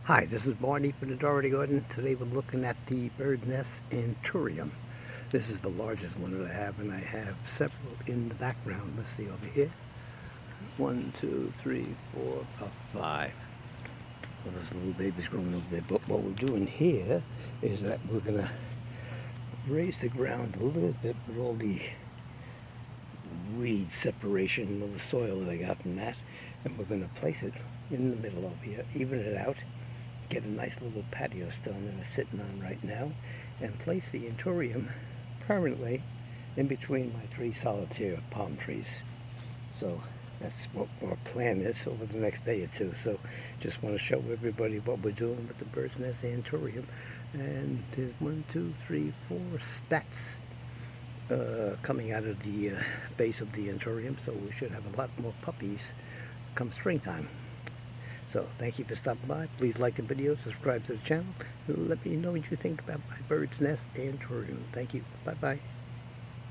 Hi, this is Barney from the Dougherty Garden. Today we're looking at the Birdnest Anthurium. This is the largest one that I have, and I have several in the background. Let's see over here. One, two, three, four, about five. Well, there's little babies growing over there. But what we're doing here is that we're going to raise the ground a little bit with all the weed separation of the soil that I got from that. And we're going to place it in the middle over here, even it out. Get a nice little patio stone that I'm sitting on right now, and place the Anthurium permanently in between my three Solitaire palm trees. So that's what our plan is over the next day or two. So just want to show everybody what we're doing with the Birdnest Anthurium. And there's 1, 2, 3, 4 spats coming out of the base of the Anthurium, so we should have a lot more puppies come springtime. So thank you for stopping by. Please like the video, subscribe to the channel, and let me know what you think about my Birdnest Anthurium. Thank you. Bye-bye.